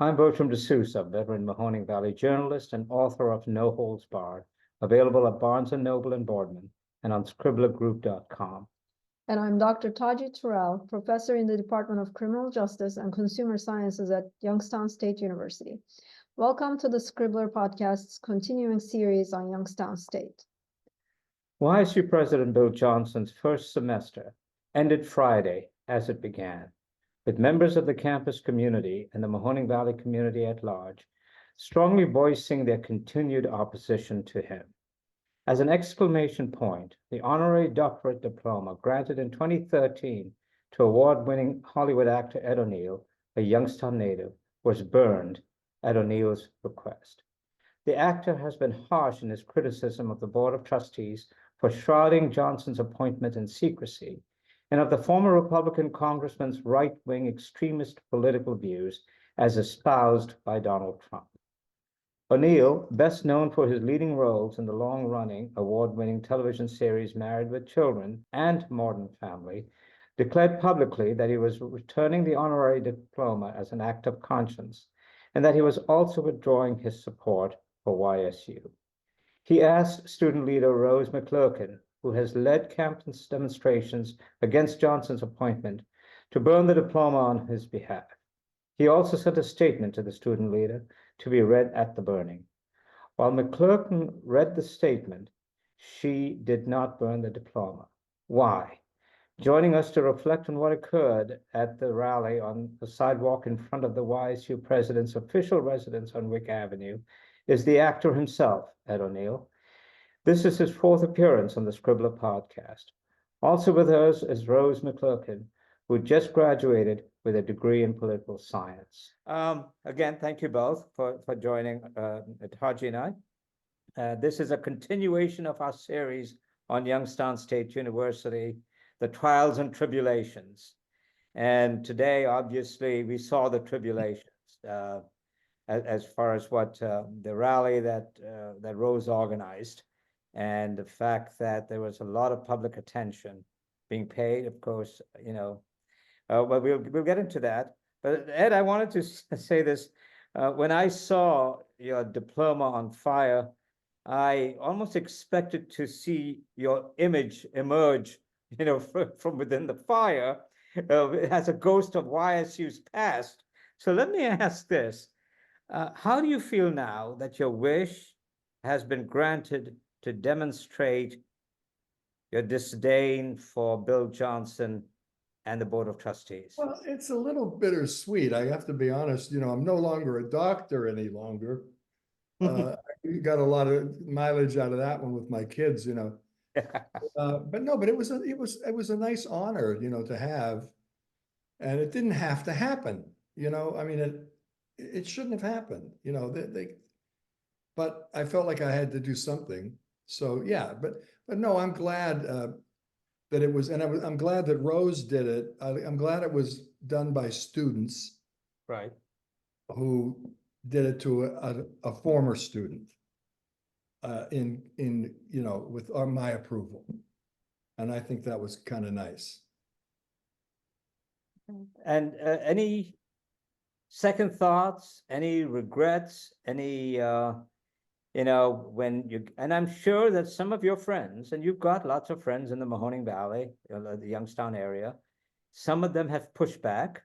I'm Bertram Souza, veteran Mahoning Valley journalist and author of No Holds Barred, available at Barnes & Noble in Boardman and on scribblergroup.com. And I'm Dr. Taci Turel, professor in the Department of Criminal Justice and Consumer Sciences at Youngstown State University. Welcome to the Scribbler Podcast's continuing series on Youngstown State. YSU President Bill Johnson's first semester ended Friday as it began, with members of the campus community and the Mahoning Valley community at large strongly voicing their continued opposition to him. As an exclamation point, the honorary doctorate diploma granted in 2013 to award-winning Hollywood actor Ed O'Neill, a Youngstown native, was burned at O'Neill's request. The actor has been harsh in his criticism of the Board of Trustees for shrouding Johnson's appointment in secrecy, and of the former Republican Congressman's right-wing extremist political views as espoused by Donald Trump. O'Neill, best known for his leading roles in the long-running, award-winning television series Married with Children and Modern Family, declared publicly that he was returning the honorary diploma as an act of conscience, and that he was also withdrawing his support for YSU. He asked student leader Rose McClurkin, who has led campus demonstrations against Johnson's appointment, to burn the diploma on his behalf. He also sent a statement to the student leader to be read at the burning. While McClurkin read the statement, she did not burn the diploma. Why? Joining us to reflect on what occurred at the rally on the sidewalk in front of the YSU president's official residence on Wick Avenue is the actor himself, Ed O'Neill. This is his fourth appearance on the Scribbler podcast. Also with us is Rose McClurkin, who just graduated with a degree in political science. Again, thank you both for joining Taci and I. This is a continuation of our series on Youngstown State University, the trials and tribulations. And today, obviously, we saw the tribulations as far as what the rally that Rose organized, and the fact that there was a lot of public attention being paid, of course, well, we'll get into that. But Ed, I wanted to say this. When I saw your diploma on fire, I almost expected to see your image emerge, from within the fire as a ghost of YSU's past. So let me ask this. How do you feel now that your wish has been granted to demonstrate your disdain for Bill Johnson and the Board of Trustees? Well, it's a little bittersweet. I have to be honest, I'm no longer a doctor any longer. I got a lot of mileage out of that one with my kids, but it was a nice honor, to have, and it didn't have to happen. I mean, it shouldn't have happened, but I felt like I had to do something. So yeah, but no, I'm glad that it was, and I'm glad that Rose did it. I'm glad it was done by students, right, who did it to a former student, with my approval, and I think that was kind of nice. And any second thoughts, any regrets, any when you, and I'm sure that some of your friends, and you've got lots of friends in the Mahoning Valley, the Youngstown area, some of them have pushed back,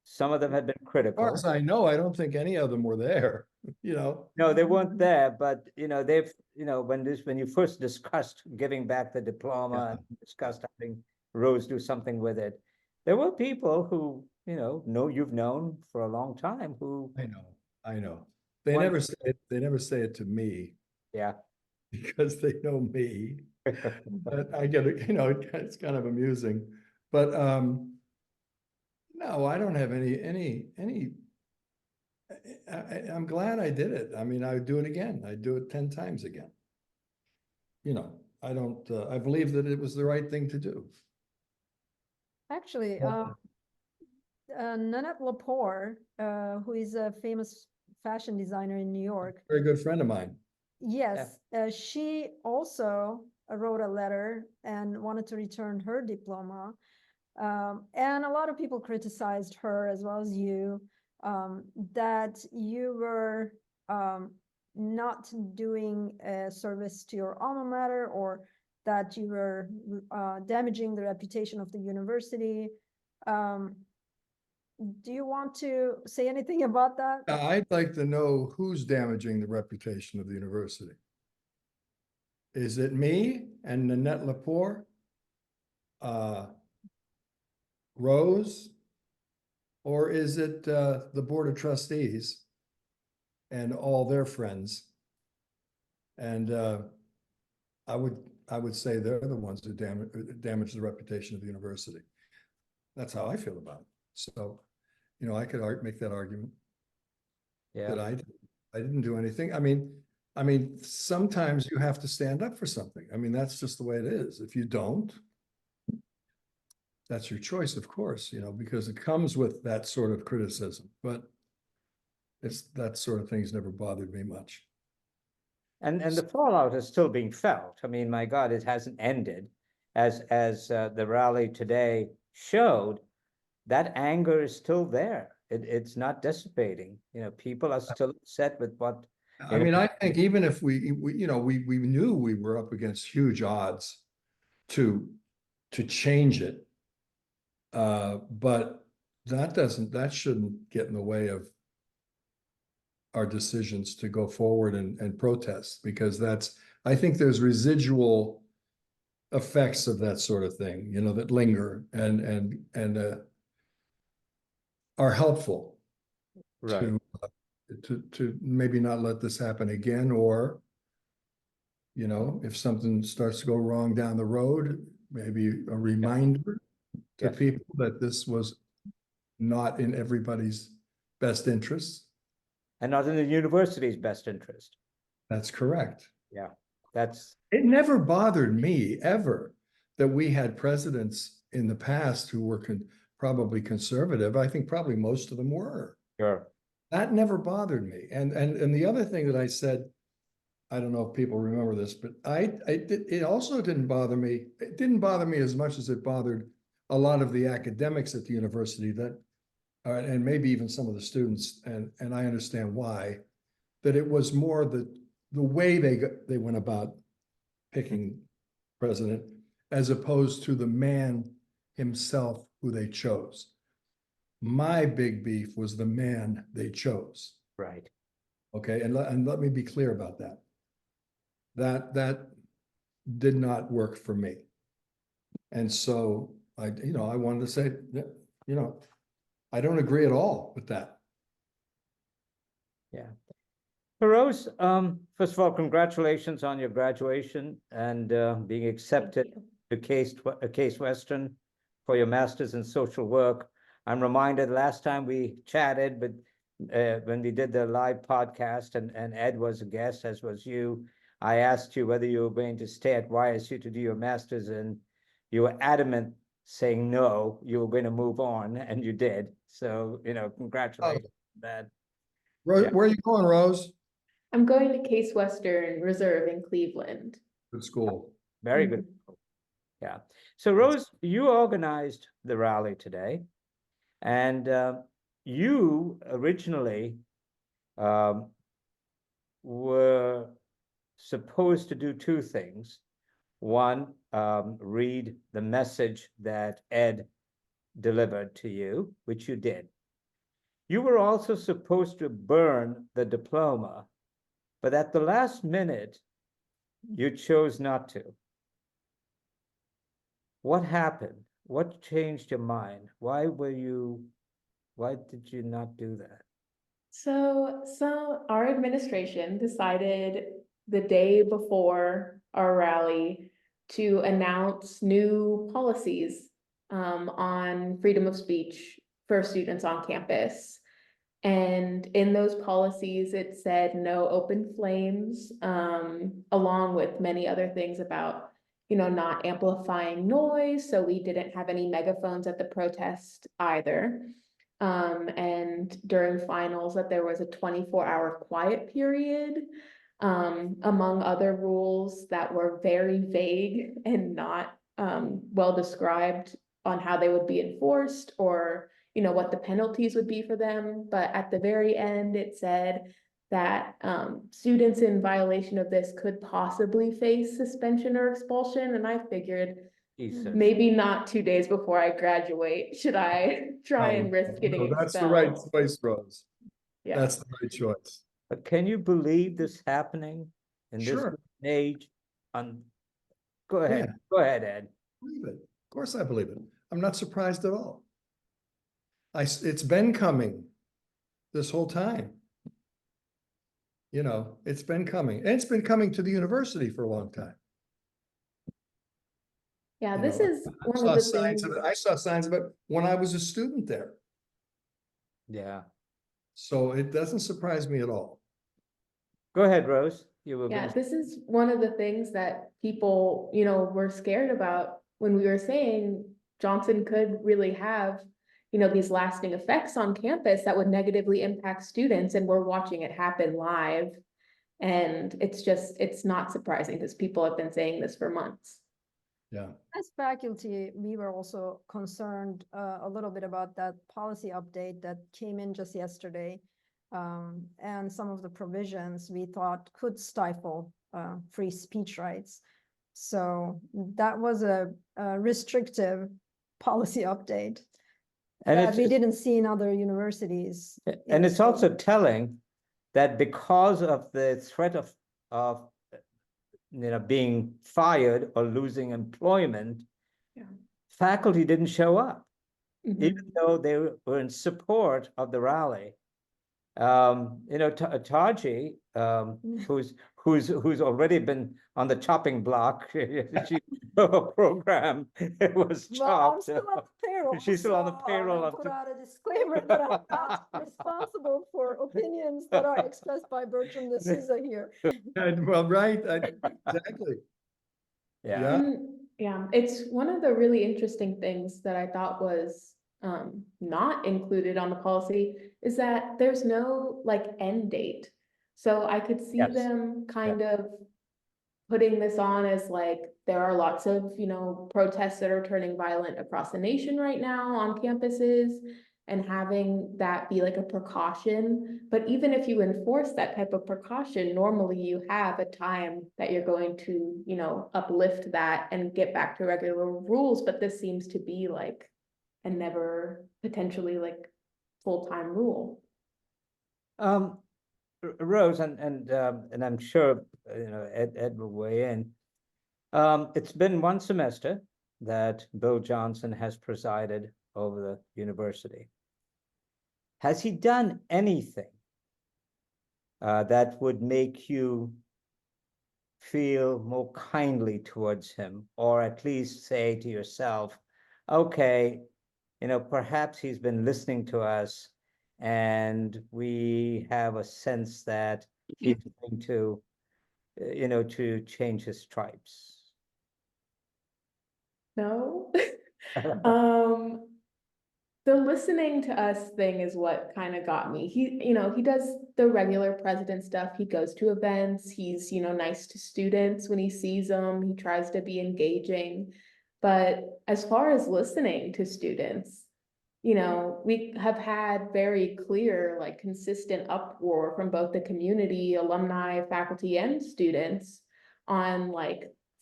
some of them have been critical. As far as I know, I don't think any of them were there, No, they weren't there, but they've, when you first discussed giving back the diploma and discussed having Rose do something with it, there were people who, you've known for a long time who. I know. They never say it to me. Yeah. Because they know me. But I get it, it's kind of amusing. But no, I don't have any I'm glad I did it. I mean, I would do it again. I'd do it 10 times again. I don't I believe that it was the right thing to do. Actually, Nanette Lepore, who is a famous fashion designer in New York. Very good friend of mine. Yes, she also wrote a letter and wanted to return her diploma. And a lot of people criticized her as well as you. that you were not doing a service to your alma mater, or that you were damaging the reputation of the university. Do you want to say anything about that? I'd like to know who's damaging the reputation of the university. Is it me and Nanette Lepore? Rose? Or is it the Board of Trustees and all their friends? And I would say they're the ones who damage the reputation of the university. That's how I feel about it. So, you know, I could make that argument that I didn't do anything. I mean, sometimes you have to stand up for something. I mean, that's just the way it is. If you don't, that's your choice, of course, you know, because it comes with that sort of criticism, but that sort of thing's never bothered me much. And the fallout is still being felt. I mean, my God, it hasn't ended. As the rally today showed, that anger is still there. It's not dissipating. You know, people are still upset with what. I mean, I think even if we knew we were up against huge odds to change it, but that shouldn't get in the way of our decisions to go forward and protest, because I think there's residual effects of that sort of thing, you know, that linger and are helpful Right. to maybe not let this happen again, or, you know, if something starts to go wrong down the road, maybe a reminder to people that this was not in everybody's best interest. And not in the university's best interest. That's correct. Yeah, it never bothered me ever that we had presidents in the past who were probably conservative. I think probably most of them were. Sure. That never bothered me. And the other thing that I said, I don't know if people remember this, but it also didn't bother me. It didn't bother me as much as it bothered a lot of the academics at the university that, and maybe even some of the students, and I understand why, that it was more the way they went about picking president, as opposed to the man himself who they chose. My big beef was the man they chose. Right. Okay, and let me be clear about that. That did not work for me. And so I wanted to say that, you know, I don't agree at all with that. Yeah. Rose, first of all, congratulations on your graduation and being accepted to Case Western for your master's in social work. I'm reminded last time we chatted, but when we did the live podcast and Ed was a guest, as was you, I asked you whether you were going to stay at YSU to do your master's, and you were adamant saying no, you were going to move on, and you did. So, you know, congratulations on that. Where are you going, Rose? I'm going to Case Western Reserve in Cleveland. Good school. Very good. Yeah. So Rose, you organized the rally today, and you originally were supposed to do two things. One, read the message that Ed delivered to you, which you did. You were also supposed to burn the diploma, but at the last minute, you chose not to. What happened? What changed your mind? Why did you not do that? So our administration decided the day before our rally to announce new policies on freedom of speech for students on campus. And in those policies, it said no open flames, along with many other things about, you know, not amplifying noise. So we didn't have any megaphones at the protest either. And during finals, that there was a 24-hour quiet period, among other rules that were very vague and not well described on how they would be enforced, or, what the penalties would be for them. But at the very end, it said that students in violation of this could possibly face suspension or expulsion. And I figured Jesus. maybe not 2 days before I graduate, should I try and risk getting expelled? That's the right choice, Rose. Yeah. That's the right choice. But can you believe this happening in this Sure. age? Go ahead, go ahead, Ed. Believe it. Of course I believe it. I'm not surprised at all. It's been coming this whole time. It's been coming. And it's been coming to the university for a long time. Yeah, You this know, is I one saw of the signs things. of it. I saw signs of it when I was a student there. Yeah. So it doesn't surprise me at all. Go ahead, Rose. You were Yeah, gonna- this is one of the things that people, were scared about when we were saying Johnson could really have, these lasting effects on campus that would negatively impact students, and we're watching it happen live. And it's not surprising because people have been saying this for months. Yeah. As faculty, we were also concerned a little bit about that policy update that came in just yesterday. And some of the provisions we thought could stifle free speech rights. So that was a restrictive policy update And that it's, we didn't see in other universities. and it's So- also telling that because of the threat of being fired or losing employment, Yeah. faculty didn't show up, Mhm. even though they were in support of the rally. Taci, who's already been on the chopping block, her program was Well, I'm chopped. still on the payroll. She's still on the so payroll I'll of put the- out a disclaimer that I'm not responsible for opinions that are expressed by Bertram the Souza here. Well, right. Exactly. Yeah. And yeah, it's one of the really interesting things that I thought was not included on the policy is that there's no end date. So I could see Yes. them kind of putting this on as there are lots of, protests that are turning violent across the nation right now on campuses, and having that be a precaution. But even if you enforce that type of precaution, normally you have a time that you're going to, uplift that and get back to regular rules. But this seems to be a never potentially full-time rule. Rose, and I'm sure Ed will weigh in. It's been one semester that Bill Johnson has presided over the university. Has he done anything that would make you feel more kindly towards him, or at least say to yourself, okay, perhaps he's been listening to us and we have a sense that he's going to, to change his stripes? No. The listening to us thing is what kind of got me. He does the regular president stuff. He goes to events. He's, nice to students when he sees them. He tries to be engaging. But as far as listening to students, we have had very clear, consistent uproar from both the community, alumni, faculty, and students on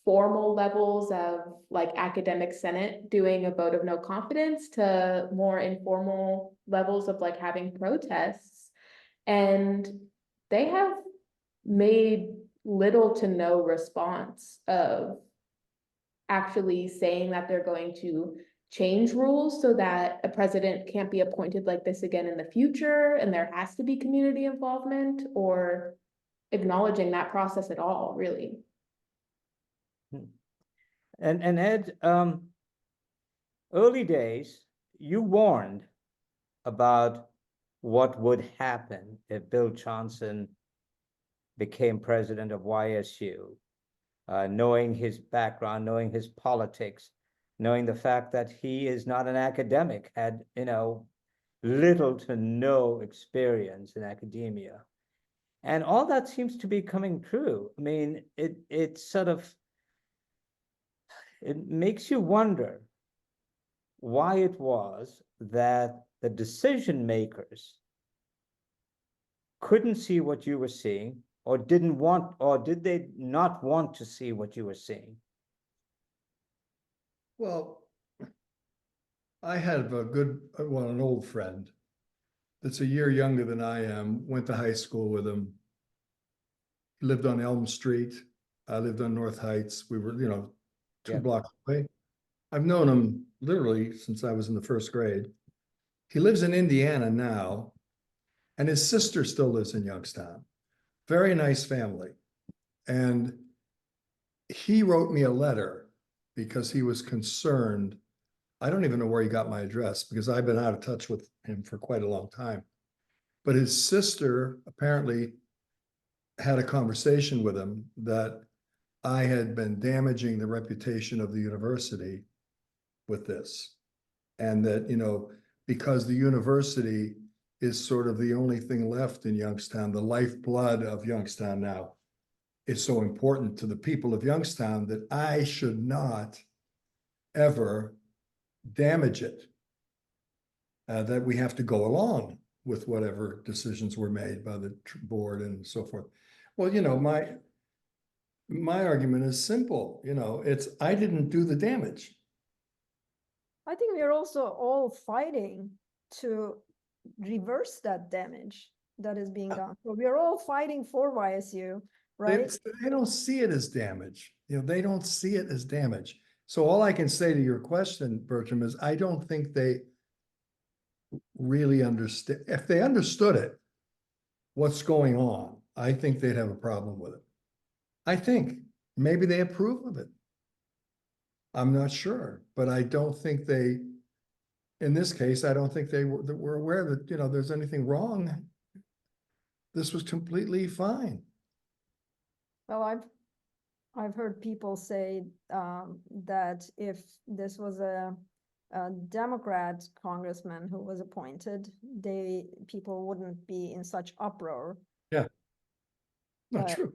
formal levels of academic senate doing a vote of no confidence to more informal levels of having protests. And they have made little to no response of actually saying that they're going to change rules so that a president can't be appointed like this again in the future, and there has to be community involvement, or acknowledging that process at all, really. And Ed, early days, you warned about what would happen if Bill Johnson became president of YSU, knowing his background, knowing his politics, knowing the fact that he is not an academic, had, little to no experience in academia. And all that seems to be coming true. I mean, it makes you wonder why it was that the decision makers couldn't see what you were seeing, or didn't want, or did they not want to see what you were seeing? Well, I have an old friend that's a year younger than I am, went to high school with him. He lived on Elm Street. I lived on North Heights. We were, two Yeah. blocks away. I've known him literally since I was in the first grade. He lives in Indiana now, and his sister still lives in Youngstown. Very nice family. And he wrote me a letter because he was concerned. I don't even know where he got my address because I've been out of touch with him for quite a long time. But his sister apparently had a conversation with him that I had been damaging the reputation of the university with this. And that, because the university is sort of the only thing left in Youngstown, the lifeblood of Youngstown now is so important to the people of Youngstown that I should not ever damage it. That we have to go along with whatever decisions were made by the board and so forth. Well, my argument is simple, it's, I didn't do the damage. I think we're also all fighting to reverse that damage that is being done. So we're all fighting for YSU, right? They don't see it as damage. They don't see it as damage. So all I can say to your question, Bertram, is I don't think they really understand. If they understood it, what's going on, I think they'd have a problem with it. I think maybe they approve of it. I'm not sure, but I don't think they, in this case, I don't think they were aware that, there's anything wrong. This was completely fine. Well, I've heard people say that if this was a Democrat congressman who was appointed, people wouldn't be in such uproar. Yeah. Not But- true.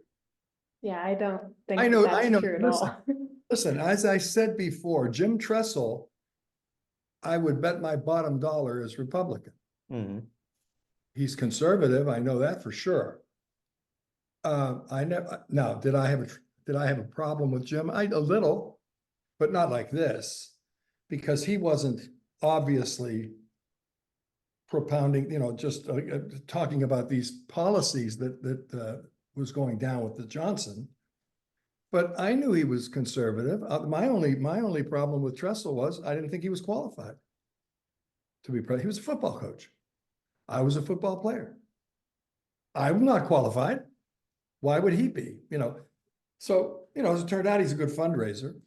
Yeah, I don't think I know, that's true at all. Listen, as I said before, Jim Tressel, I would bet my bottom dollar is Republican. Mhm. He's conservative, I know that for sure. I never, now, did I have a problem with Jim? A little, but not like this, because he wasn't obviously propounding, just talking about these policies that was going down with the Johnson. But I knew he was conservative. My only problem with Tressel was I didn't think he was qualified to be president. He was a football coach. I was a football player. I'm not qualified. Why would he be? So, as it turned out, he's a good fundraiser,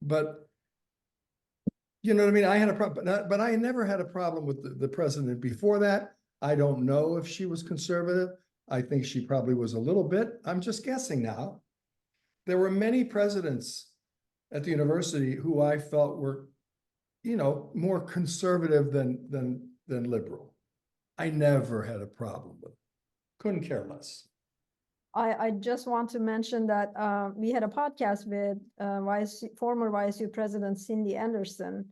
but you know what I mean? I had a problem, but I never had a problem with the president before that. I don't know if she was conservative. I think she probably was a little bit. I'm just guessing now. There were many presidents at the university who I felt were, more conservative than liberal. I never had a problem with it. Couldn't care less. I just want to mention that we had a podcast with former YSU President Cindy Anderson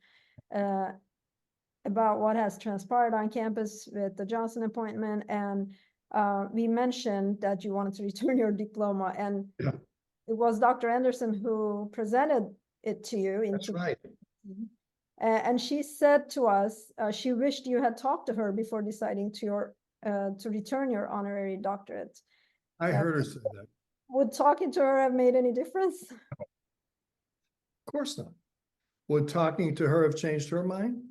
about what has transpired on campus with the Johnson appointment. And we mentioned that you wanted to return your diploma, and Yeah. it was Dr. Anderson who presented it to you. That's right. And she said to us, she wished you had talked to her before deciding to return your honorary doctorate. I heard her say that. Would talking to her have made any difference? Of course not. Would talking to her have changed her mind?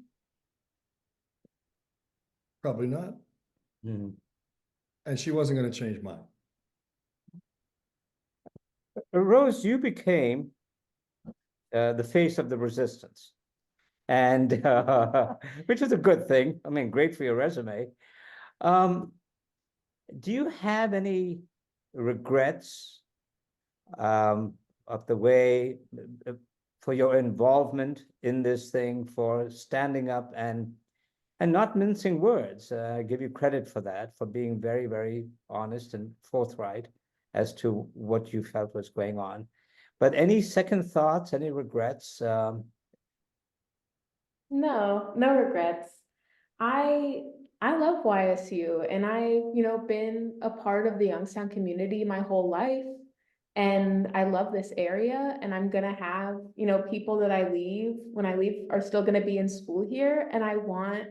Probably not. Mhm. And she wasn't going to change mine. Rose, you became the face of the resistance, and which is a good thing. I mean, great for your resume. Do you have any regrets of the way for your involvement in this thing, for standing up and not mincing words? I give you credit for that, for being very, very honest and forthright as to what you felt was going on. But any second thoughts, any regrets? No, no regrets. I love YSU and been a part of the Youngstown community my whole life. And I love this area and I'm gonna have, people that when I leave are still gonna be in school here and I want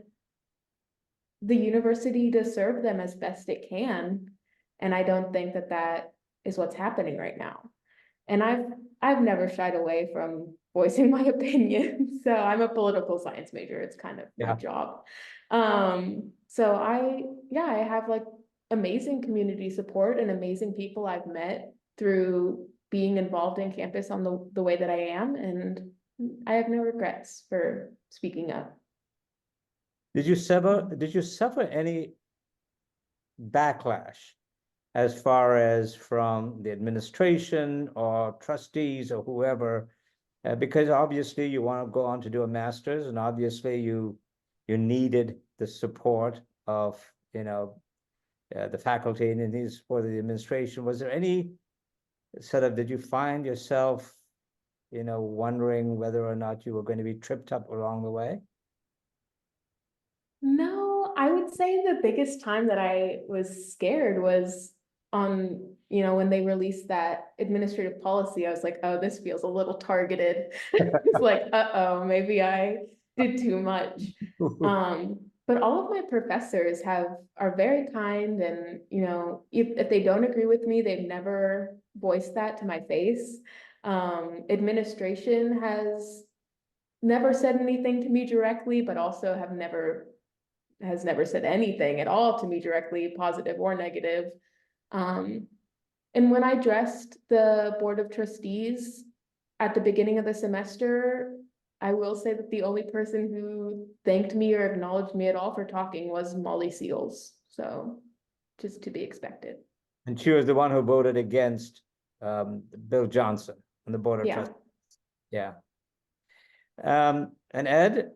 the university to serve them as best it can. And I don't think that that is what's happening right now. And I've never shied away from voicing my opinion. So I'm a political science major. It's kind of my Yeah. job. So I have like amazing community support and amazing people I've met through being involved in campus on the way that I am. And I have no regrets for speaking up. Did you suffer any backlash as far as from the administration or trustees or whoever? Because obviously you want to go on to do a master's, and obviously you needed the support of, the faculty and the support of the administration. Was there any did you find yourself, wondering whether or not you were going to be tripped up along the way? No, I would say the biggest time that I was scared was when they released that administrative policy. I was like, oh, this feels a little targeted. It's like, uh-oh, maybe I did too much. But all of my professors are very kind and, if they don't agree with me, they've never voiced that to my face. Administration has never said anything to me directly, but also has never said anything at all to me directly, positive or negative. And when I addressed the Board of Trustees at the beginning of the semester, I will say that the only person who thanked me or acknowledged me at all for talking was Molly Seals. So just to be expected. And she was the one who voted against Bill Johnson on the Board of Yeah. Trustees. Yeah. And Ed,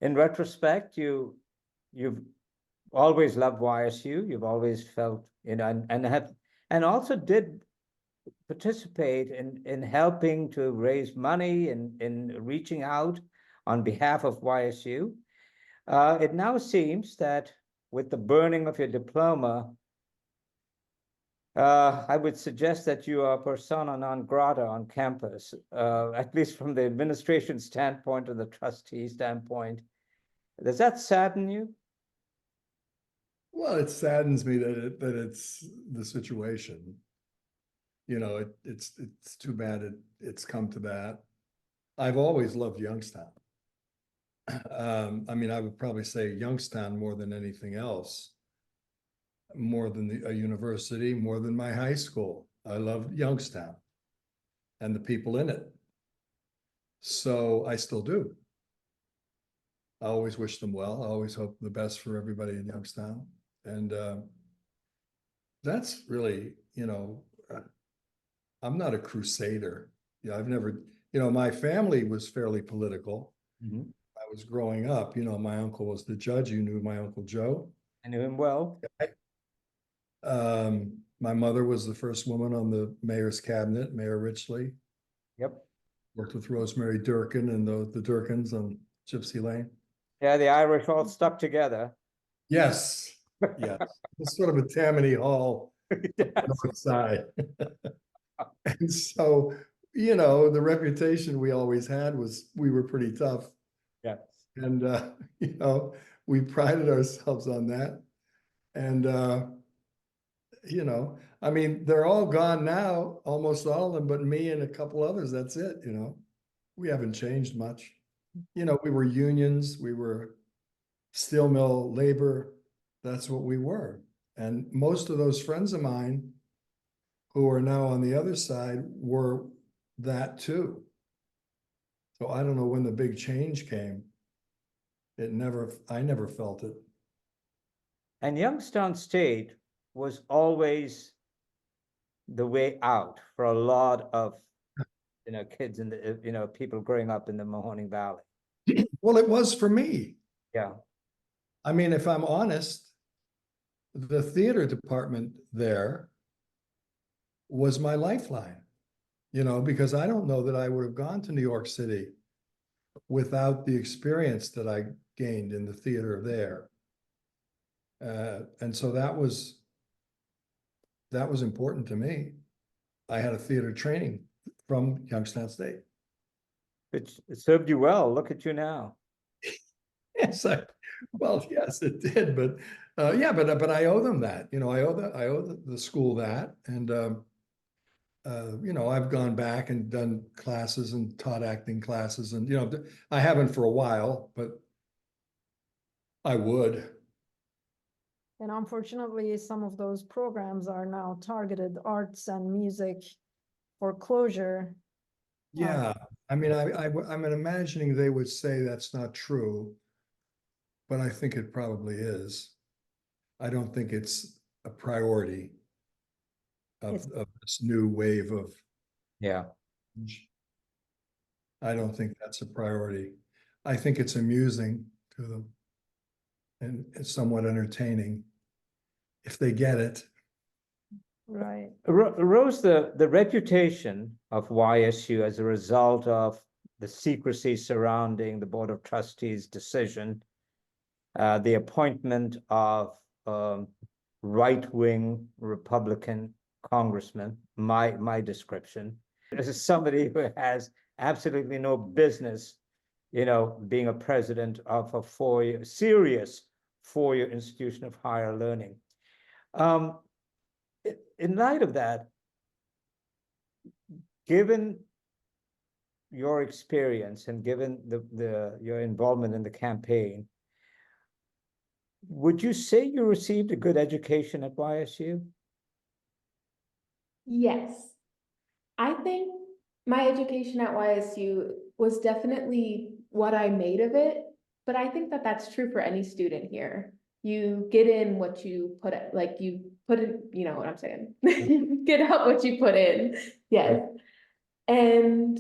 in retrospect, you've always loved YSU. You've always felt, and also did participate in helping to raise money and in reaching out on behalf of YSU. It now seems that with the burning of your diploma, I would suggest that you are persona non grata on campus, at least from the administration standpoint or the trustee standpoint. Does that sadden you? Well, it saddens me that it's the situation. It's too bad it's come to that. I've always loved Youngstown. I mean, I would probably say Youngstown more than anything else, more than a university, more than my high school. I love Youngstown and the people in it. So I still do. I always wish them well. I always hope the best for everybody in Youngstown. And that's really, I'm not a crusader. Yeah, I've never, my family was fairly political. Mm-hmm. I was growing up, my uncle was the judge. You knew my Uncle Joe. I knew him well. My mother was the first woman on the mayor's cabinet, Mayor Richley. Yep. Worked with Rosemary Durkin and the Durkins on Gypsy Lane. Yeah, the Irish all stuck together. Yes, yes. It's sort of a Tammany Hall north side. And so, the reputation we always had was we were pretty tough. Yeah. And, we prided ourselves on that. And, I mean, they're all gone now, almost all of them, but me and a couple others, that's it, we haven't changed much. We were unions, we were steel mill labor, that's what we were. And most of those friends of mine who are now on the other side were that too. So I don't know when the big change came. I never felt it. And Youngstown State was always the way out for a lot of, kids in the, people growing up in the Mahoning Valley. Well, it was for me. Yeah. I mean, if I'm honest, the theater department there was my lifeline, because I don't know that I would have gone to New York City without the experience that I gained in the theater there. And so that was important to me. I had a theater training from Youngstown State. It served you well. Look at you now. Yes, well, yes, it did, but yeah, but I owe them that. You know, I owe the school that, and you know, I've gone back and done classes and taught acting classes, and you know, I haven't for a while, but I would. And unfortunately, some of those programs are now targeted arts and music for closure. Yeah, I mean, I'm imagining they would say that's not true, but I think it probably is. I don't think it's a priority of this new wave of. Yeah. I don't think that's a priority. I think it's amusing to them and it's somewhat entertaining if they get it. Right. Rose, the reputation of YSU as a result of the secrecy surrounding the Board of Trustees' decision, the appointment of right-wing Republican Congressman, my description, as somebody who has absolutely no business, you know, being a president of a serious four-year institution of higher learning. In light of that, given your experience and given your involvement in the campaign, would you say you received a good education at YSU? Yes. I think my education at YSU was definitely what I made of it, but I think that that's true for any student here. You get in what you put, like you put in, you know what I'm saying? You get out what you put in, yes. And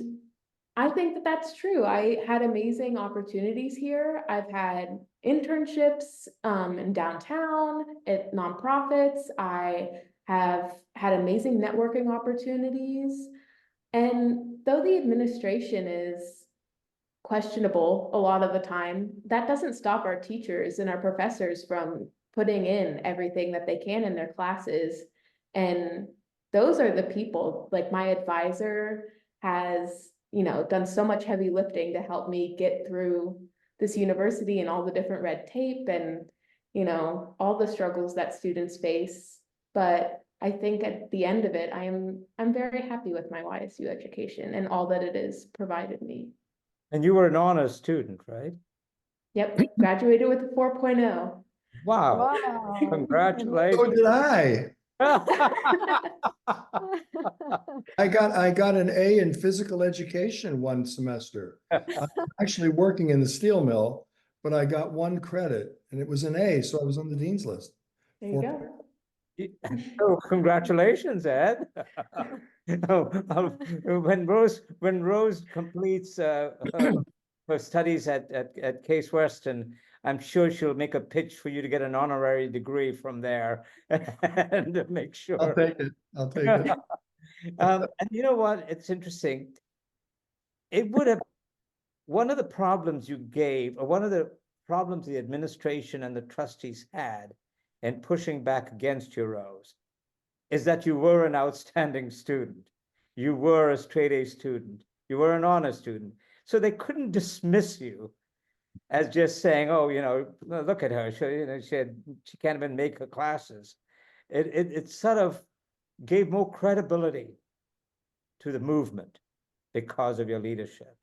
I think that that's true. I had amazing opportunities here. I've had internships in downtown, at nonprofits. I have had amazing networking opportunities. And though the administration is questionable a lot of the time, that doesn't stop our teachers and our professors from putting in everything that they can in their classes. And those are the people, like my advisor has, you know, done so much heavy lifting to help me get through this university and all the different red tape and, you know, all the struggles that students face. But I think at the end of it, I'm very happy with my YSU education and all that it has provided me. And you were an honors student, right? Yep, graduated with a 4.0. Wow. Wow. Congratulations. So did I. I got an A in physical education one semester. I'm actually working in the steel mill, but I got one credit and it was an A, so I was on the dean's list. There you go. Oh, congratulations, Ed. When Rose completes her studies at Case Western, I'm sure she'll make a pitch for you to get an honorary degree from there and make sure. I'll take it. I'll take it. And you know what? It's interesting. It would have, one of the problems you gave, or one of the problems the administration and the trustees had in pushing back against you, Rose, is that you were an outstanding student. You were a straight A student. You were an honor student. So they couldn't dismiss you as just saying, oh, you know, look at her. She can't even make her classes. It sort of gave more credibility to the movement because of your leadership.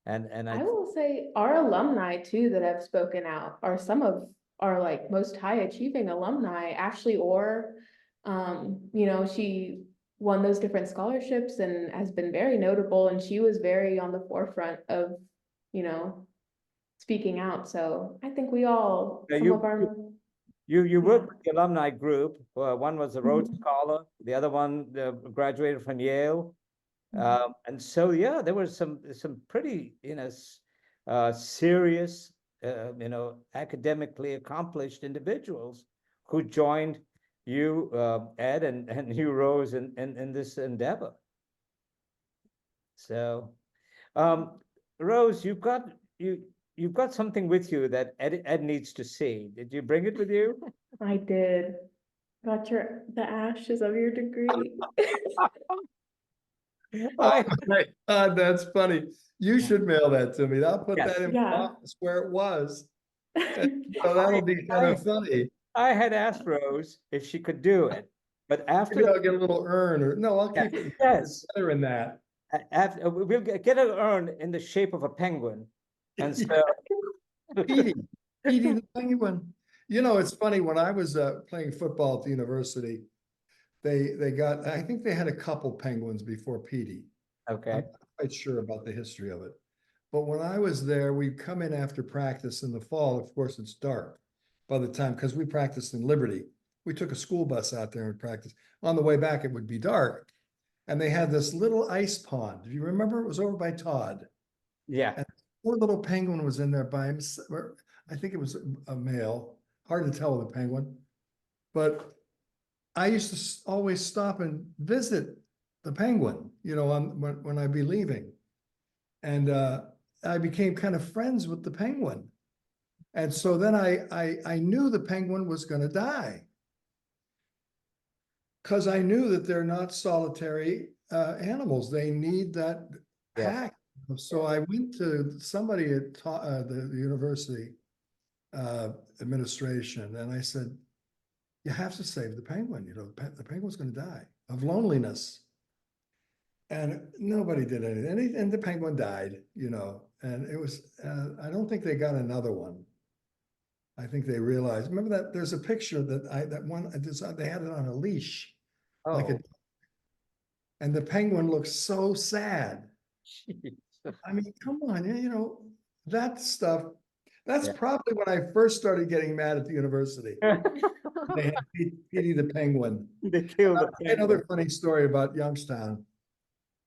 And I will say our alumni too that have spoken out are some of our like most high achieving alumni. Ashley Orr, you know, she won those different scholarships and has been very notable, and she was very on the forefront of, you know, speaking out. So I think we all, Yeah, some of our you worked with the alumni group. One was a Rhodes Mhm. Scholar, the other one graduated from Yale. Mhm. And so, yeah, there were some pretty, you know, serious, you know, academically accomplished individuals who joined you, Ed, and you, Rose, in this endeavor. So, Rose, you've got something with you that Ed needs to see. Did you bring it with you? I did. Got the ashes of your degree. I, My God, that's funny. You should mail that to me. I'll put Yes. that in my Yeah. office where it was. So that'll be kind of funny. I had asked Rose if she could do it, but after Maybe I'll get a little urn or, no, I'll keep it yes, together in that. after we'll get an urn in the shape of a penguin, and so Petey the penguin. You know, it's funny, when I was playing football at the university, they got, I think they had a couple penguins before Petey. okay, I'm not quite sure about the history of it. But when I was there, we'd come in after practice in the fall. Of course, it's dark by the time, because we practiced in Liberty. We took a school bus out there and practiced. On the way back, it would be dark. And they had this little ice pond. Do you remember? It was over by Todd. yeah, And poor little penguin was in there by himself. I think it was a male. Hard to tell with a penguin. But I used to always stop and visit the penguin, you know, when I'd be leaving. And I became kind of friends with the penguin. And so then I knew the penguin was going to die, because I knew that they're not solitary animals. They need that Yeah. pack. So I went to somebody at the university administration, and I said, you have to save the penguin. You know, the penguin's going to die of loneliness. And nobody did anything. And the penguin died, you know, and it was, I don't think they got another one. I think they realized, remember that there's a picture that they had it on a leash. Like oh, and the penguin looks so sad. jeez. I mean, come on, you know, that stuff. That's Yeah. probably when I first started getting mad at the university. They had Petey the penguin. They killed the penguin. Another funny story about Youngstown,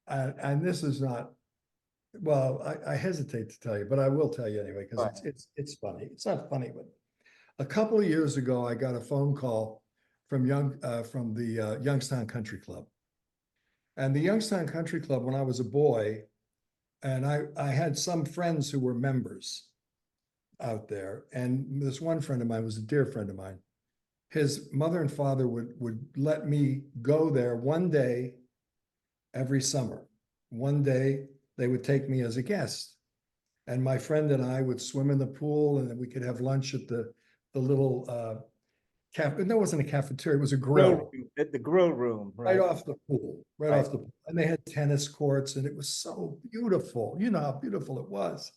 and this is not, well, I hesitate to tell you, but I will tell you anyway, Go because it's funny. It's not funny, but a couple of years ago, I got a phone call from the Youngstown Country Club. And the Youngstown Country Club, when I was a boy, and I had some friends who were members out there. And this one friend of mine was a dear friend of mine. His mother and father would let me go there one day every summer. One day they would take me as a guest. And my friend and I would swim in the pool, and then we could have lunch at the little cafe. There wasn't a cafeteria, it was a grill. The grill room, Right right? off the pool, right Right. off the pool. And they had tennis courts, and it was so beautiful. You know how beautiful it was.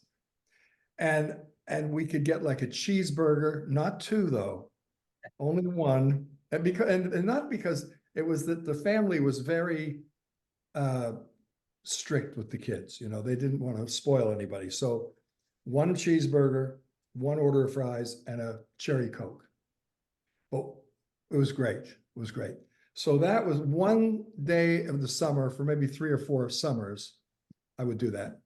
And we could get like a cheeseburger, not two though, only one. And and not because it was that the family was very strict with the kids, you know, they didn't want to spoil anybody. So one cheeseburger, one order of fries, and a cherry Coke. But it was great. It was great. So that was one day of the summer for maybe 3 or 4 summers, I would do that.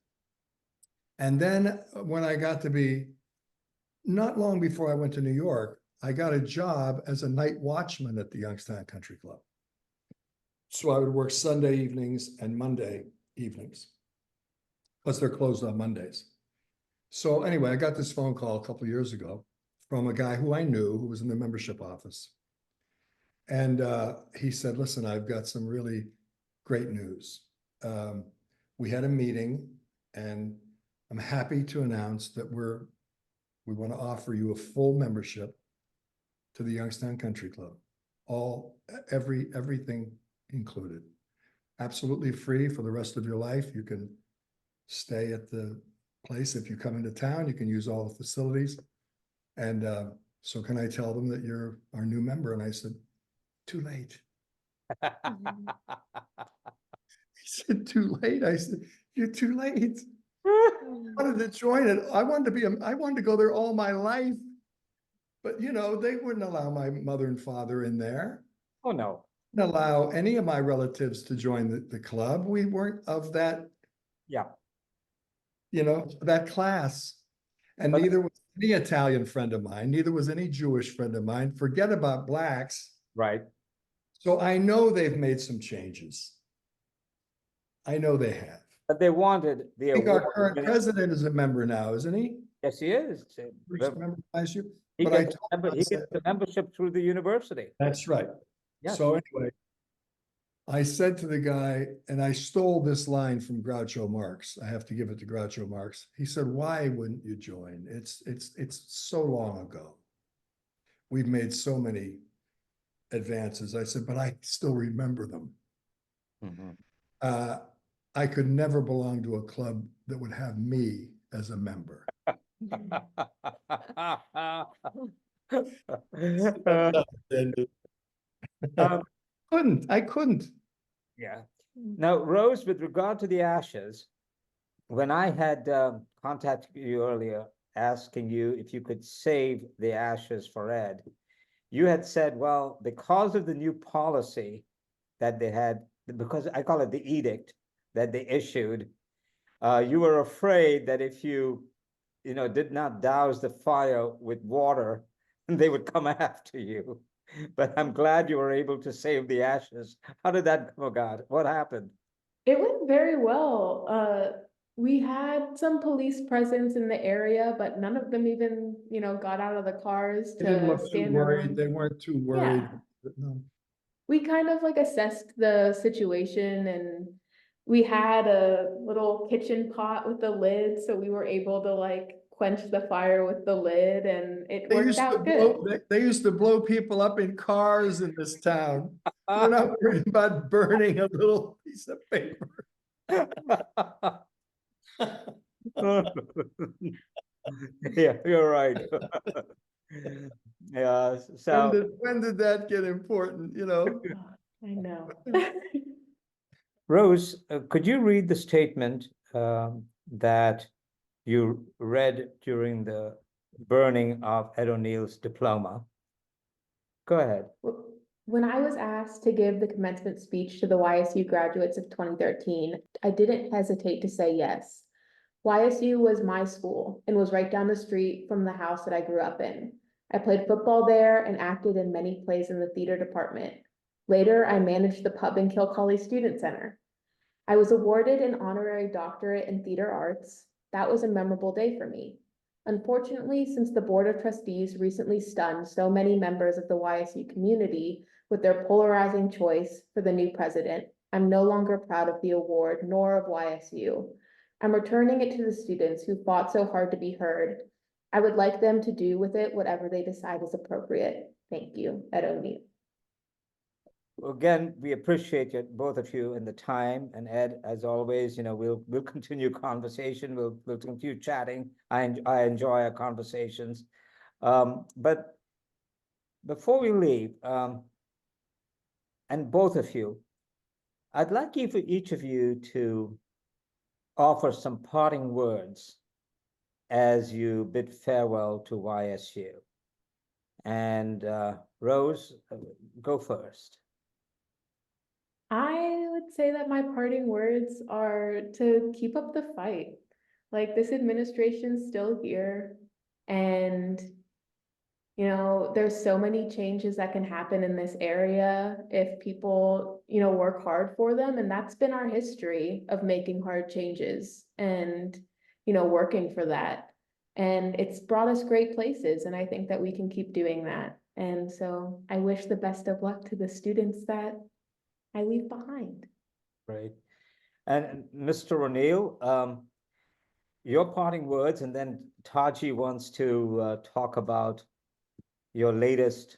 And then when I got to be, not long before I went to New York, I got a job as a night watchman at the Youngstown Country Club. So I would work Sunday evenings and Monday evenings, plus they're closed on Mondays. So anyway, I got this phone call a couple of years ago from a guy who I knew who was in the membership office. And he said, listen, I've got some really great news. We had a meeting, and I'm happy to announce that we want to offer you a full membership to the Youngstown Country Club. Everything included. Absolutely free for the rest of your life. You can stay at the place. If you come into town, you can use all the facilities. And so can I tell them that you're our new member? And I said, too late. He said, too late. I said, you're too late. I wanted to join it. I wanted to go there all my life. But you know, they wouldn't allow my mother and father in there. Oh, no. Wouldn't allow any of my relatives to join the club. We weren't of that, Yeah. you know, that class. And But- neither was any Italian friend of mine, neither was any Jewish friend of mine. Forget about blacks. Right. So I know they've made some changes. I know they have. but they wanted the I think our award. current president is a member now, isn't he? Yes, he is. First member last year. He But I gets, told him, I he said, gets the membership through the university. that's right. Yes. So anyway, I said to the guy, and I stole this line from Groucho Marx. I have to give it to Groucho Marx. He said, "Why wouldn't you join? It's so long ago. We've made so many advances." I said, "But I still remember them." Mhm. I could never belong to a club that would have me as a member. Um, I couldn't. Yeah. Now, Rose, with regard to the ashes, when I had contacted you earlier, asking you if you could save the ashes for Ed, you had said, well, because of the new policy that they had, because I call it the edict that they issued, you were afraid that if you did not douse the fire with water, they would come after you. But I'm glad you were able to save the ashes. How did that come about? What happened? It went very well. We had some police presence in the area, but none of them even, got out of the cars They didn't to look too stand worried. around. They weren't too worried. Yeah. But no. We kind of like assessed the situation, and we had a little kitchen pot with a lid, so we were able to like quench the fire with the lid, and it They worked used to out blow, good. they used to blow people up in cars in this town. We're not worried about burning a little piece of paper. Yeah, you're right. Yeah, so When did that get important, I know. Rose, could you read the statement that you read during the burning of Ed O'Neill's diploma? Go ahead. When I was asked to give the commencement speech to the YSU graduates of 2013, I didn't hesitate to say yes. YSU was my school and was right down the street from the house that I grew up in. I played football there and acted in many plays in the theater department. Later, I managed the pub and Kilcolly Student Center. I was awarded an honorary doctorate in theater arts. That was a memorable day for me. Unfortunately, since the Board of Trustees recently stunned so many members of the YSU community with their polarizing choice for the new president, I'm no longer proud of the award nor of YSU. I'm returning it to the students who fought so hard to be heard. I would like them to do with it whatever they decide is appropriate. Thank you, Ed O'Neill. Again, we appreciate you, both of you, and the time. And Ed, as always, we'll continue conversation. We'll continue chatting. I enjoy our conversations. But before we leave, and both of you, I'd like for each of you to offer some parting words as you bid farewell to YSU. And Rose, go first. I would say that my parting words are to keep up the fight. Like, this administration's still here, and there's so many changes that can happen in this area if people, work hard for them. And that's been our history of making hard changes and, working for that. And it's brought us great places. And I think that we can keep doing that. And so I wish the best of luck to the students that I leave behind. Right. And Mr. O'Neill, your parting words, and then Taci wants to talk about your latest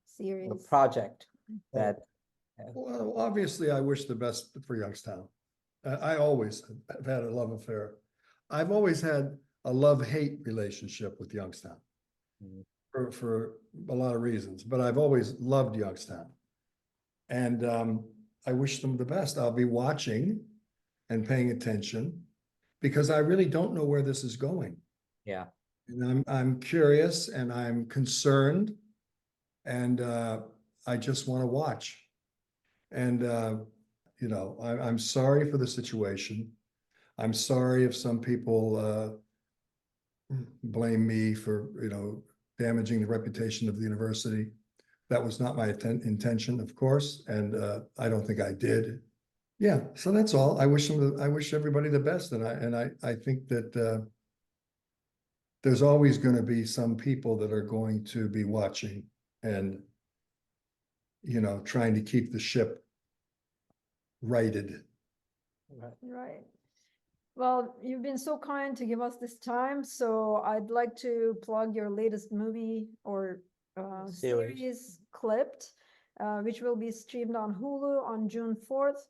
Series. project that. Well, obviously, I wish the best for Youngstown. I always have had a love affair. I've always had a love-hate relationship with Youngstown for a lot of reasons, but I've always loved Youngstown. And I wish them the best. I'll be watching and paying attention because I really don't know where this is going. Yeah. And I'm curious and I'm concerned, and I just want to watch. And I'm sorry for the situation. I'm sorry if some people blame me for damaging the reputation of the university. That was not my intention, of course, and I don't think I did. Yeah, so that's all. I wish everybody the best, and I think that there's always going to be some people that are going to be watching and, trying to keep the ship righted. Right. Well, you've been so kind to give us this time, so I'd like to plug your latest movie or series Clipped, which will be streamed on Hulu on June 4th.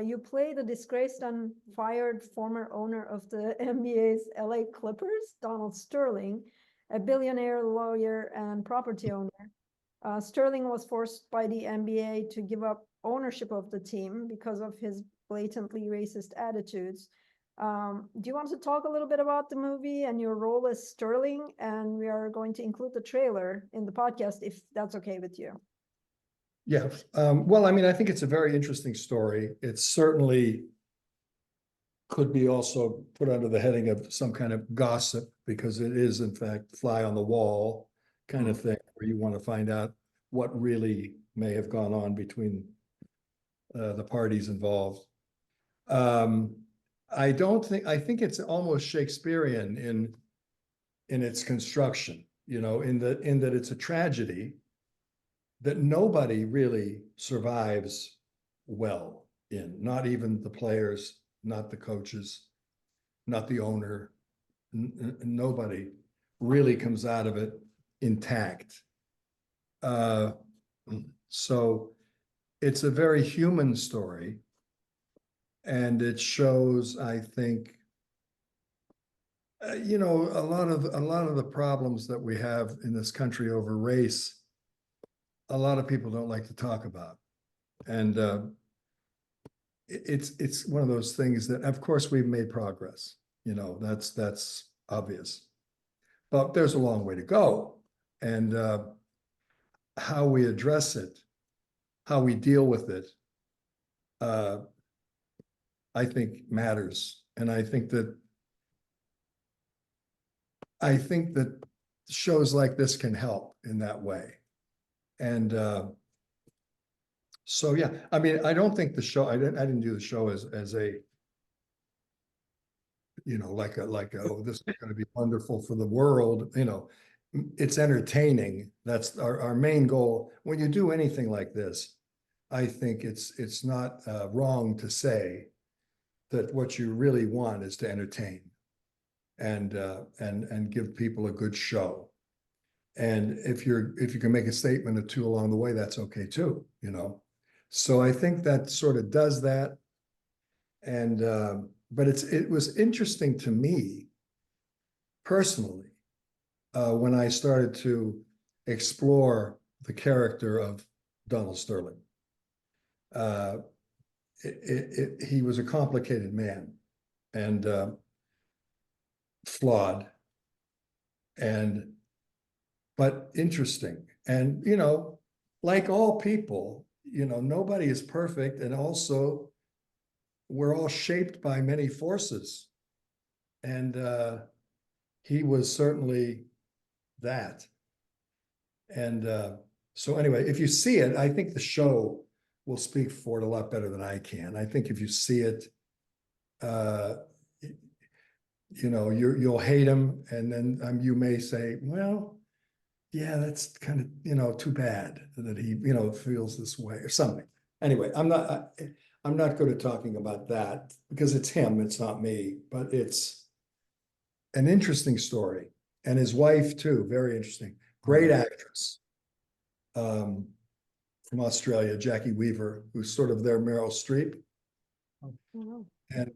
You play the disgraced and fired former owner of the NBA's LA Clippers, Donald Sterling, a billionaire lawyer and property owner. Sterling was forced by the NBA to give up ownership of the team because of his blatantly racist attitudes. Do you want to talk a little bit about the movie and your role as Sterling? And we are going to include the trailer in the podcast, if that's okay with you. Yeah, well, I mean, I think it's a very interesting story. It certainly could be also put under the heading of some kind of gossip, because it is in fact fly on the wall kind of thing, where you want to find out what really may have gone on between the parties involved. I think it's almost Shakespearean in its construction, in that it's a tragedy that nobody really survives well in, not even the players, not the coaches, not the owner. Nobody really comes out of it intact. So it's a very human story, and it shows, I think, a lot of the problems that we have in this country over race, a lot of people don't like to talk about. And it's one of those things that, of course, we've made progress. That's obvious. But there's a long way to go. And how we address it, how we deal with it, I think matters. And I think that shows like this can help in that way. And so, yeah, I mean, I don't think the show, I didn't do the show as a, like oh, this is going to be wonderful for the world. It's entertaining. That's our main goal. When you do anything like this, I think it's not wrong to say that what you really want is to entertain and give people a good show. And if you can make a statement or two along the way, that's okay too, So I think that sort of does that. And but it was interesting to me personally when I started to explore the character of Donald Sterling. He was a complicated man and flawed, but interesting. And, like all people, nobody is perfect. And also, we're all shaped by many forces. And he was certainly that. And so anyway, if you see it, I think the show will speak for it a lot better than I can. I think if you see it, you'll hate him. And then you may say, well, yeah, that's kind of, too bad that he, feels this way or something. Anyway, I'm not good at talking about that because it's him, it's not me, but it's an interesting story. And his wife too, very interesting. Great actress from Australia, Jackie Weaver, who's sort of their Meryl Streep. And,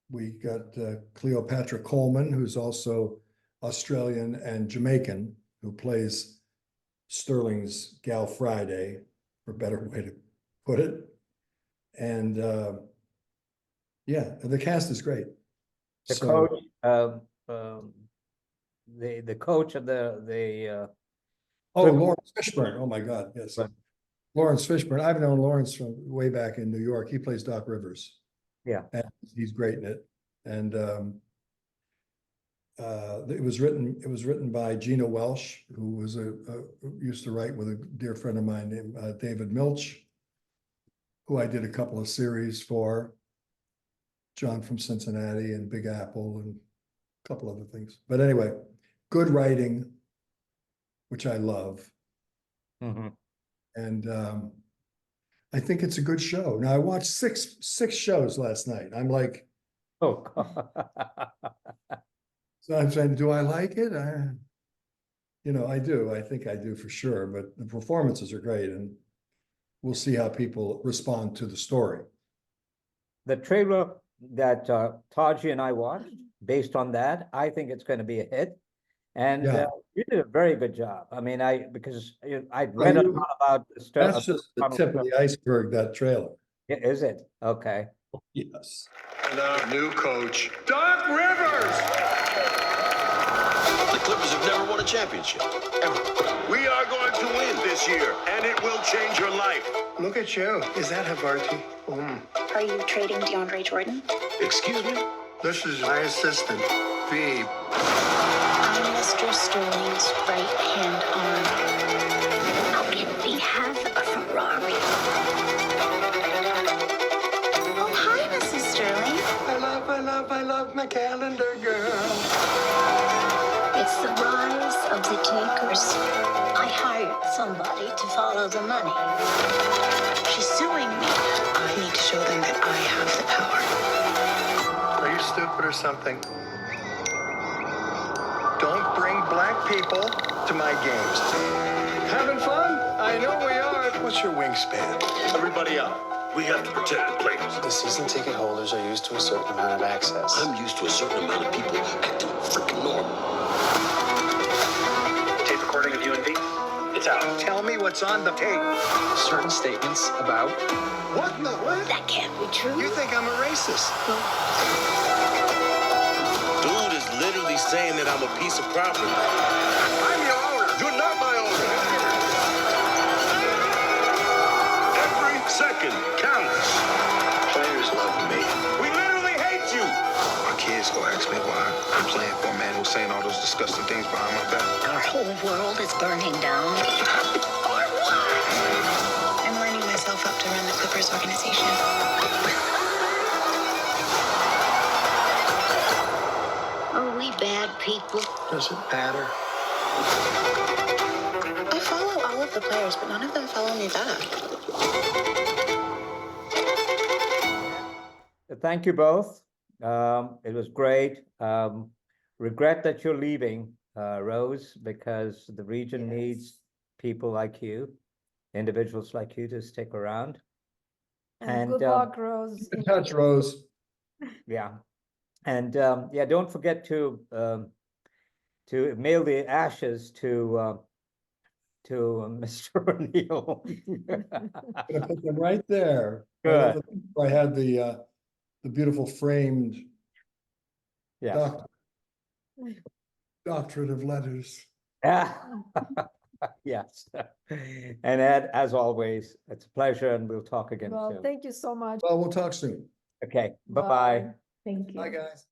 we got Cleopatra Coleman, who's also Australian and Jamaican, who plays Sterling's Gal Friday, for a better way to put it. And yeah, the cast is great. The coach, the coach of the Lawrence Fishburne. Oh my God, yes. Right. Lawrence Fishburne. I've known Lawrence from way back in New York. He plays Doc Rivers. Yeah. And he's great in it. And it was written by Gina Welsh, who was used to write with a dear friend of mine named David Milch, who I did a couple of series for, John from Cincinnati and Big Apple and a couple other things. But anyway, good writing, which I love. Mhm. And I think it's a good show. Now I watched six shows last night. I'm like, Oh, God. so I'm saying, do I like it? I do. I think I do for sure, but the performances are great and we'll see how people respond to the story. The trailer that Taci and I watched, based on that, I think it's going to be a hit. And Yeah. you did a very good job. I mean, because I'd read a you- lot about the story. That's just the tip of the iceberg, that trailer. Is it? Okay. Yes. And our new coach, Doc Rivers. The Clippers have never won a championship, ever. We are going to win this year, and it will change your life. Look at you. Is that Havarti? Are you trading DeAndre Jordan? Excuse me? This is my assistant, V. I'm Mr. Sterling's right-hand arm. How can we have a Ferrari? Oh, hi, Mrs. Sterling. I love my calendar girl. It's the rise of the takers. I hired somebody to follow the money. She's suing me. I need to show them that I have the power. Are you stupid or something? Don't bring black people to my games. Having fun? I know we are. What's your wingspan? Everybody out. We have to protect the players. The season ticket holders are used to a certain amount of access. I'm used to a certain amount of people acting freaking normal. Tape recording of you and V? It's out. Tell me what's on the tape. Certain statements about What in the what? That can't be true. You think I'm a racist? Dude is literally saying that I'm a piece of property. I'm your owner. You're not my owner. Every second counts. Players love me. We literally hate you. My kids go ask me why I'm playing for a man who's saying all those disgusting things behind my back. Our whole world is burning down. Or what? I'm lining myself up to run the Clippers organization. Are we bad people? Does it matter? I follow all of the players, but none of them follow me back. Thank you both. It was great. Regret that you're leaving, Rose, because the region needs people like you, individuals like you to stick around. And good luck, Rose. Good touch, Rose. Yeah. And yeah, don't forget to mail the ashes to Mr. O'Neill. I'm gonna put them right there. Good. I had the beautiful framed Yeah. doctorate of letters. Yeah. Yes. And Ed, as always, it's a pleasure and we'll talk again Well, soon. thank you so much. Well, we'll talk soon. Okay, bye-bye. Thank you. Bye, guys.